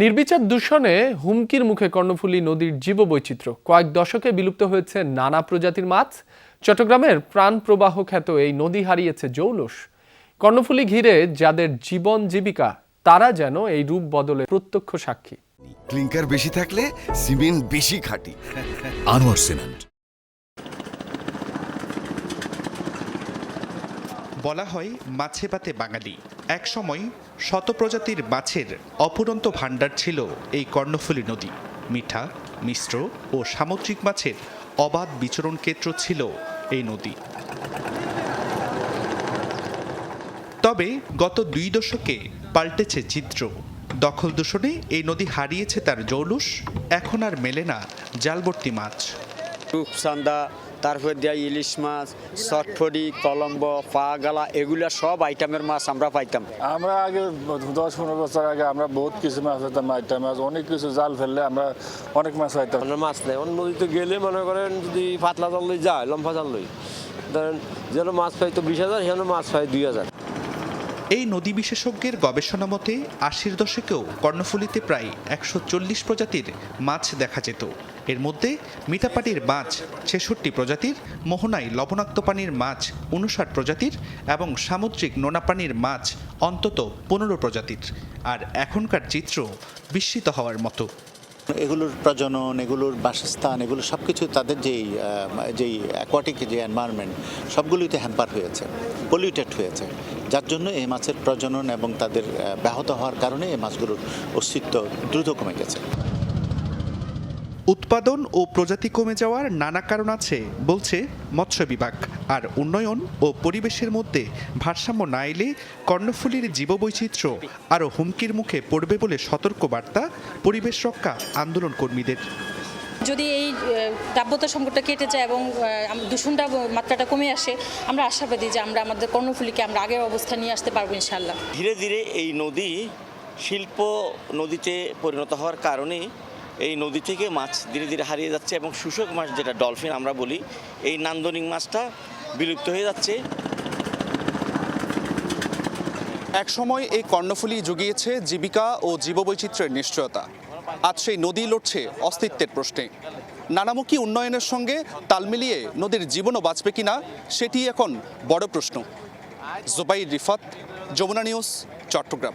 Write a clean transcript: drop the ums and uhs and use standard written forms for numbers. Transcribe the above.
নির্বিচার দূষণে হুমকির মুখে কর্ণফুলী নদীর জীববৈচিত্র্য। কয়েক দশকে বিলুপ্ত হয়েছে নানা প্রজাতির মাছ। চট্টগ্রামের প্রাণ প্রবাহ খ্যাত এই নদী হারিয়েছে জৌলুস। কর্ণফুলী ঘিরে যাদের জীবন জীবিকা, তারা যেন এই রূপ বদলের প্রত্যক্ষ সাক্ষী। ক্লিংকার বেশি থাকলে সিমেন্ট বেশি খাঁটি। আনোয়ার সিমেন্ট। বলা হয় মাছে ভাতে বাঙালি। এক সময় শত প্রজাতির মাছের অপুরন্ত ভাণ্ডার ছিল এই কর্ণফুলী নদী। মিঠা, মিশ্র ও সামুদ্রিক মাছের অবাধ বিচরণ ক্ষেত্র ছিল এই নদী। তবে গত 2 দশকে পাল্টেছে চিত্র। দখল দূষণে এই নদী হারিয়েছে তার জৌলুস। এখন আর মেলে না জালবর্তি মাছ। রূপচান্দা, তারপর দেয়া ইলিশ মাছ, চটফড়ি, কলম্বো, পাগালা, এগুলা সব আইটেমের মাছ আমরা পাইতাম। আমরা আগে 10-15 বছর আগে আমরা বহুত কিছু মাছ পেতাম, আইটেম মাছ, অনেক কিছু জাল ফেললে আমরা অনেক মাছ পাইতাম। মাছ নেই অন্য নদীতে গেলে মনে করেন যদি পাতলা জাল লই যায়, লম্বা জাল লই, ধরেন যেন মাছ পাইতো 20,000, সেন মাছ পাই 2,000। এই নদী বিশেষজ্ঞের গবেষণা মতে 80-র দশকেও কর্ণফুলীতে প্রায় 140 প্রজাতির মাছ দেখা যেত। এর মধ্যে মিঠাপানির মাছ 66 প্রজাতির, মোহনায় লবণাক্ত পানির মাছ 59 প্রজাতির এবং সামুদ্রিক নোনা পানির মাছ অন্তত 15 প্রজাতির। আর এখনকার চিত্র বিস্মিত হওয়ার মতো। এগুলোর প্রজনন, এগুলোর বাসস্থান, এগুলো সব কিছু তাদের যেই অ্যাকোয়াটিক যে এনভায়রনমেন্ট, সবগুলোতে হ্যাম্পার হয়েছে, পলিউটেড হয়েছে, যার জন্য এই মাছের প্রজনন এবং তাদের ব্যাহত হওয়ার কারণে এই মাছগুলোর অস্তিত্ব দ্রুত কমে গেছে। উৎপাদন ও প্রজাতি কমে যাওয়ার নানা কারণ আছে বলছে মৎস্য বিভাগ। আর উন্নয়ন ও পরিবেশের মধ্যে ভারসাম্য না এলে কর্ণফুলীর জীববৈচিত্র্য আরও হুমকির মুখে পড়বে বলে সতর্ক বার্তা পরিবেশ রক্ষা আন্দোলন কর্মীদের। যদি এই তাপমাত্রা সংকটটা কেটে যায় এবং দূষণটা মাত্রাটা কমে আসে, আমরা আশাবাদী যে আমরা আমাদের কর্ণফুলীকে আমরা আগের অবস্থা নিয়ে আসতে পারবো ইনশাআল্লাহ। ধীরে ধীরে এই নদী শিল্প নদীতে পরিণত হওয়ার কারণে এই নদী থেকে মাছ ধীরে ধীরে হারিয়ে যাচ্ছে এবং শুষ্ক মাছ যেটা ডলফিন আমরা বলি, এই নান্দনিক মাছটা বিলুপ্ত হয়ে যাচ্ছে। এক সময় এই কর্ণফুলী জুগিয়েছে জীবিকা ও জীববৈচিত্র্যের নিশ্চয়তা। আজ সেই নদী লড়ছে অস্তিত্বের প্রশ্নে। নানামুখী উন্নয়নের সঙ্গে তাল মিলিয়ে নদীর জীবনও বাঁচবে কিনা, সেটি এখন বড় প্রশ্ন। জুবাইর রিফাত, যমুনা নিউজ, চট্টগ্রাম।